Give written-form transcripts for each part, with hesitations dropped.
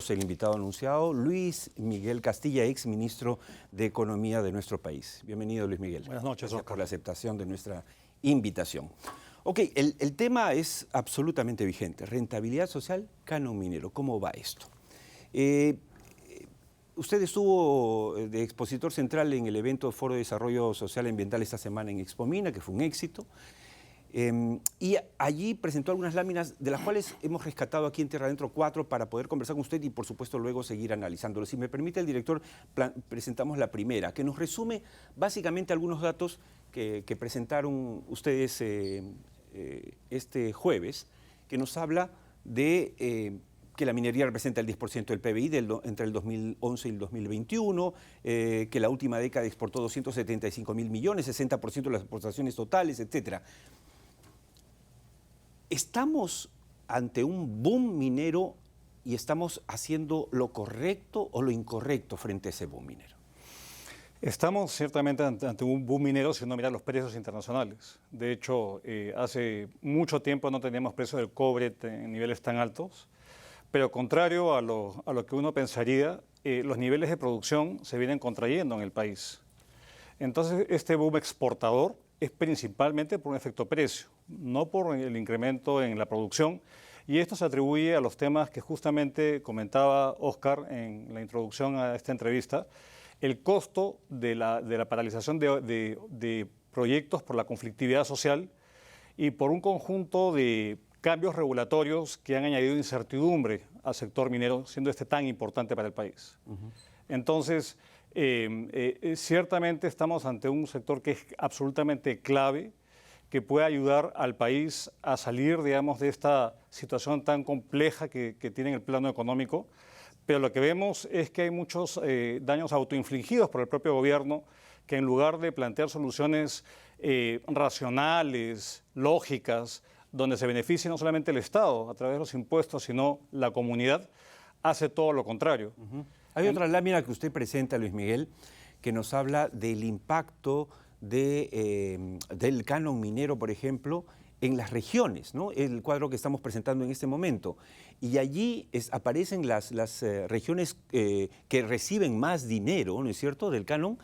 tenemos el invitado anunciado, Luis Miguel Castilla, ex ministro de Economía de nuestro país. Bienvenido, Luis Miguel. Buenas noches, Gracias por la aceptación de nuestra invitación. Ok, el tema es absolutamente vigente. Rentabilidad social, canon minero. ¿Cómo va esto? Usted estuvo de expositor central en el evento Foro de Desarrollo Social y Ambiental esta semana en Expomina, que fue un éxito. Y allí presentó algunas láminas de las cuales hemos rescatado aquí en Tierra Adentro 4 para poder conversar con usted y por supuesto luego seguir analizándolo. Si me permite el director, presentamos la primera, que nos resume básicamente algunos datos que presentaron ustedes este jueves, que nos habla de que la minería representa el 10% del PBI entre el 2011 y el 2021, que la última década exportó 275.000 millones, 60% de las exportaciones totales, etcétera. ¿Estamos ante un boom minero y estamos haciendo lo correcto o lo incorrecto frente a ese boom minero? Estamos ciertamente ante un boom minero si uno mira los precios internacionales. De hecho, hace mucho tiempo no teníamos precios del cobre en niveles tan altos, pero contrario a lo que uno pensaría, los niveles de producción se vienen contrayendo en el país. Entonces, este boom exportador es principalmente por un efecto precio, no por el incremento en la producción, y esto se atribuye a los temas que justamente comentaba Oscar en la introducción a esta entrevista, el costo de la paralización de proyectos por la conflictividad social y por un conjunto de cambios regulatorios que han añadido incertidumbre al sector minero, siendo este tan importante para el país. Entonces, ciertamente estamos ante un sector que es absolutamente clave, que puede ayudar al país a salir, digamos, de esta situación tan compleja que tiene en el plano económico, pero lo que vemos es que hay muchos daños autoinfligidos por el propio gobierno, que en lugar de plantear soluciones racionales, lógicas, donde se beneficie no solamente el Estado a través de los impuestos, sino la comunidad, hace todo lo contrario. Hay otra lámina que usted presenta, Luis Miguel, que nos habla del impacto del canon minero, por ejemplo, en las regiones, ¿no? El cuadro que estamos presentando en este momento. Y allí aparecen las regiones que reciben más dinero, ¿no es cierto?, del canon.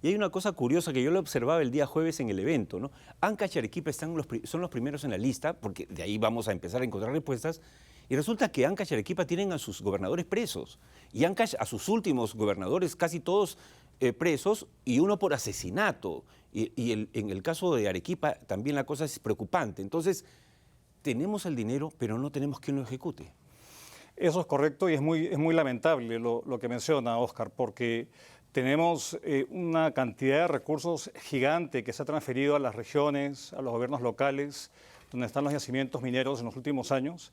Y hay una cosa curiosa que yo lo observaba el día jueves en el evento, ¿no? Ancash y Arequipa son los primeros en la lista, porque de ahí vamos a empezar a encontrar respuestas. Y resulta que Ancash y Arequipa tienen a sus gobernadores presos. Y Ancash a sus últimos gobernadores, casi todos presos, y uno por asesinato. En el caso de Arequipa también la cosa es preocupante. Entonces, tenemos el dinero, pero no tenemos quien lo ejecute. Eso es correcto y es muy lamentable lo que menciona Oscar, porque tenemos una cantidad de recursos gigante que se ha transferido a las regiones, a los gobiernos locales, donde están los yacimientos mineros en los últimos años,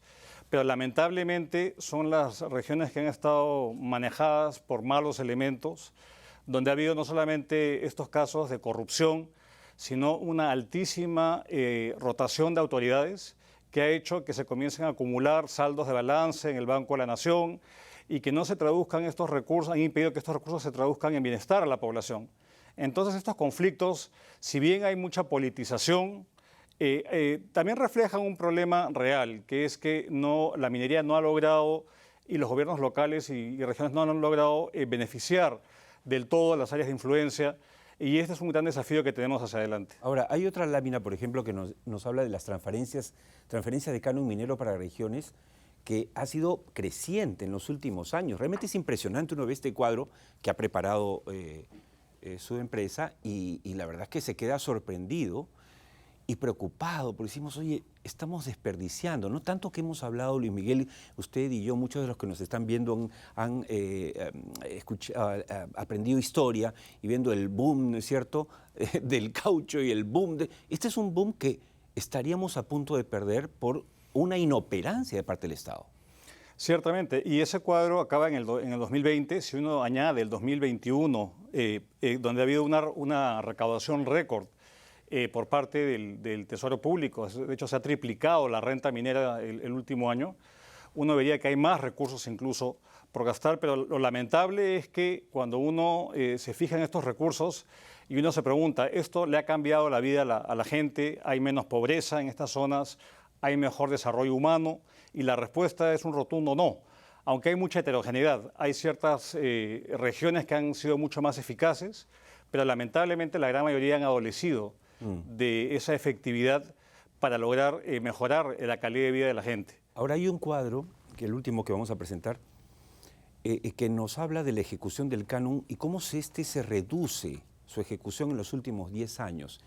pero lamentablemente son las regiones que han estado manejadas por malos elementos, donde ha habido no solamente estos casos de corrupción, sino una altísima rotación de autoridades que ha hecho que se comiencen a acumular saldos de balance en el Banco de la Nación y que no se traduzcan estos recursos, han impedido que estos recursos se traduzcan en bienestar a la población. Entonces estos conflictos, si bien hay mucha politización, también reflejan un problema real, que es que la minería no ha logrado, y los gobiernos locales y regiones no han logrado beneficiar del todo las áreas de influencia, y este es un gran desafío que tenemos hacia adelante. Ahora, hay otra lámina, por ejemplo, que nos habla de las transferencias de canon minero para regiones, que ha sido creciente en los últimos años. Realmente es impresionante uno ve este cuadro que ha preparado su empresa y la verdad es que se queda sorprendido y preocupado, porque decimos, oye, estamos desperdiciando, no tanto que hemos hablado, Luis Miguel, usted y yo, muchos de los que nos están viendo han aprendido historia y viendo el boom, ¿no es cierto?, del caucho y el boom. Este es un boom que estaríamos a punto de perder por una inoperancia de parte del Estado. Ciertamente, y ese cuadro acaba en el 2020, si uno añade el 2021, donde ha habido una recaudación récord por parte del Tesoro Público, de hecho se ha triplicado la renta minera el último año, uno vería que hay más recursos incluso por gastar, pero lo lamentable es que cuando uno se fija en estos recursos y uno se pregunta, ¿esto le ha cambiado la vida a la gente? ¿Hay menos pobreza en estas zonas? ¿Hay mejor desarrollo humano? Y la respuesta es un rotundo no. aunque hay mucha heterogeneidad. Hay ciertas regiones que han sido mucho más eficaces, pero lamentablemente la gran mayoría han adolecido de esa efectividad para lograr mejorar la calidad de vida de la gente. Ahora hay un cuadro, que el último que vamos a presentar, que nos habla de la ejecución del canon y cómo se reduce su ejecución en los últimos 10 años.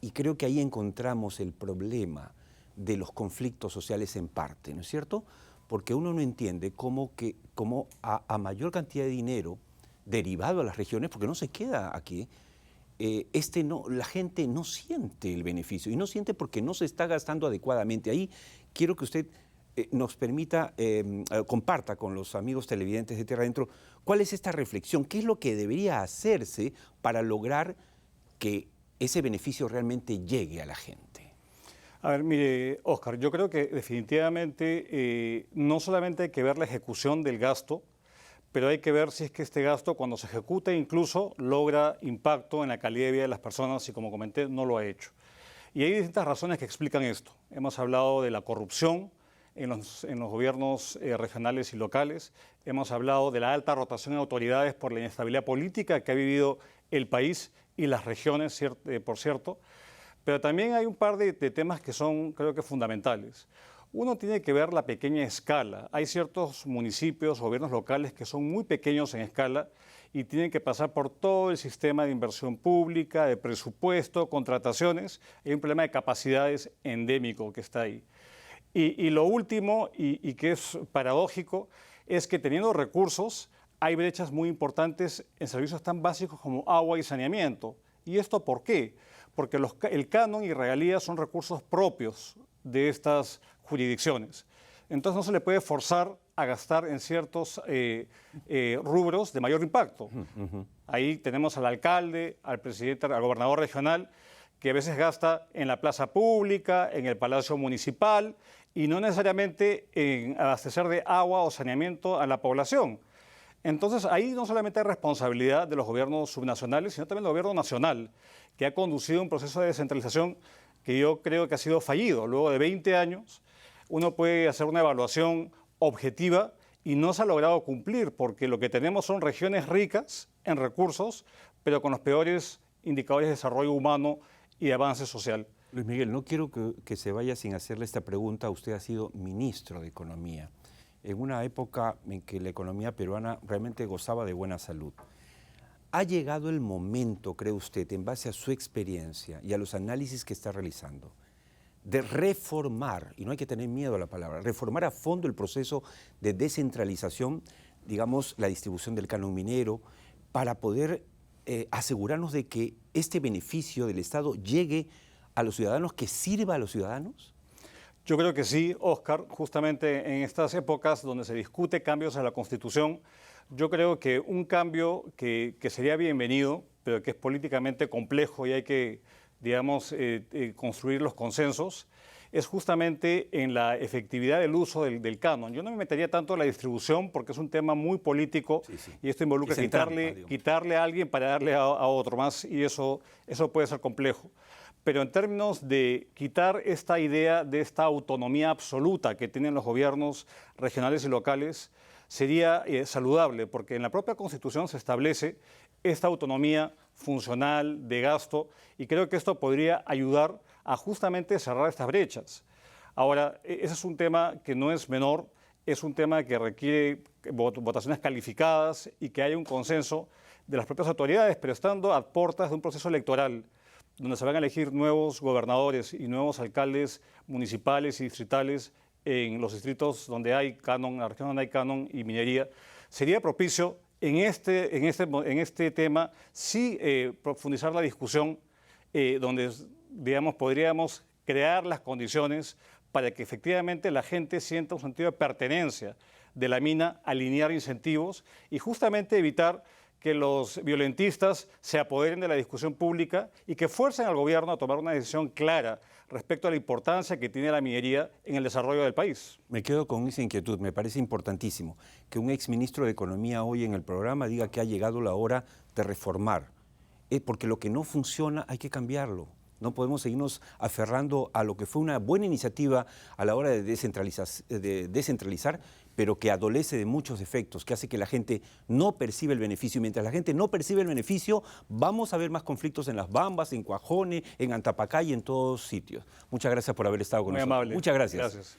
Y creo que ahí encontramos el problema de los conflictos sociales en parte, ¿no es cierto? Porque uno no entiende cómo a mayor cantidad de dinero derivado a las regiones, porque no se queda aquí, la gente no siente el beneficio, y no siente porque no se está gastando adecuadamente. Ahí quiero que usted nos permita, comparta con los amigos televidentes de Tierra Adentro, cuál es esta reflexión, qué es lo que debería hacerse para lograr que ese beneficio realmente llegue a la gente. A ver, mire, Óscar, yo creo que definitivamente no solamente hay que ver la ejecución del gasto, pero hay que ver si es que este gasto, cuando se ejecuta, incluso logra impacto en la calidad de vida de las personas y, como comenté, no lo ha hecho. Y hay distintas razones que explican esto. Hemos hablado de la corrupción en los gobiernos regionales y locales. Hemos hablado de la alta rotación de autoridades por la inestabilidad política que ha vivido el país y las regiones, por cierto. Pero también hay un par de temas que son, creo que, fundamentales. Uno tiene que ver la pequeña escala. Hay ciertos municipios, gobiernos locales que son muy pequeños en escala y tienen que pasar por todo el sistema de inversión pública, de presupuesto, contrataciones. Hay un problema de capacidades endémico que está ahí. Y lo último, y que es paradójico, es que teniendo recursos hay brechas muy importantes en servicios tan básicos como agua y saneamiento. ¿Y esto por qué? Porque el canon y regalías son recursos propios de estas jurisdicciones. Entonces no se le puede forzar a gastar en ciertos rubros de mayor impacto. Ahí tenemos al alcalde, al presidente, al gobernador regional, que a veces gasta en la plaza pública, en el palacio municipal, y no necesariamente en abastecer de agua o saneamiento a la población. Entonces, ahí no solamente hay responsabilidad de los gobiernos subnacionales, sino también del gobierno nacional, que ha conducido un proceso de descentralización que yo creo que ha sido fallido. Luego de 20 años, uno puede hacer una evaluación objetiva y no se ha logrado cumplir, porque lo que tenemos son regiones ricas en recursos, pero con los peores indicadores de desarrollo humano y de avance social. Luis Miguel, no quiero que se vaya sin hacerle esta pregunta. Usted ha sido ministro de Economía, en una época en que la economía peruana realmente gozaba de buena salud. ¿Ha llegado el momento, cree usted, en base a su experiencia y a los análisis que está realizando, de reformar, y no hay que tener miedo a la palabra, reformar a fondo el proceso de descentralización, digamos, la distribución del canon minero, para poder asegurarnos de que este beneficio del Estado llegue a los ciudadanos, que sirva a los ciudadanos? Yo creo que sí, Óscar, justamente en estas épocas donde se discute cambios a la Constitución, yo creo que un cambio que sería bienvenido, pero que es políticamente complejo y hay que, digamos, construir los consensos, es justamente en la efectividad del uso del canon. Yo no me metería tanto en la distribución porque es un tema muy político, y esto involucra quitarle a alguien para darle a otro más, y eso puede ser complejo. Pero en términos de quitar esta idea de esta autonomía absoluta que tienen los gobiernos regionales y locales, sería saludable, porque en la propia Constitución se establece esta autonomía funcional de gasto, y creo que esto podría ayudar a justamente cerrar estas brechas. Ahora, ese es un tema que no es menor, es un tema que requiere votaciones calificadas y que haya un consenso de las propias autoridades, pero estando a puertas de un proceso electoral donde se van a elegir nuevos gobernadores y nuevos alcaldes municipales y distritales en los distritos donde hay canon, en la región donde hay canon y minería, sería propicio en este tema sí profundizar la discusión donde, digamos, podríamos crear las condiciones para que efectivamente la gente sienta un sentido de pertenencia de la mina, alinear incentivos y justamente evitar que los violentistas se apoderen de la discusión pública y que fuercen al gobierno a tomar una decisión clara respecto a la importancia que tiene la minería en el desarrollo del país. Me quedo con esa inquietud. Me parece importantísimo que un exministro de Economía hoy en el programa diga que ha llegado la hora de reformar, porque lo que no funciona hay que cambiarlo. No podemos seguirnos aferrando a lo que fue una buena iniciativa a la hora de descentralizar, pero que adolece de muchos efectos, que hace que la gente no perciba el beneficio. Y mientras la gente no percibe el beneficio, vamos a ver más conflictos en Las Bambas, en Cuajone, en Antapacá y en todos sitios. Muchas gracias por haber estado con nosotros. Muy amable. Muchas gracias. Gracias.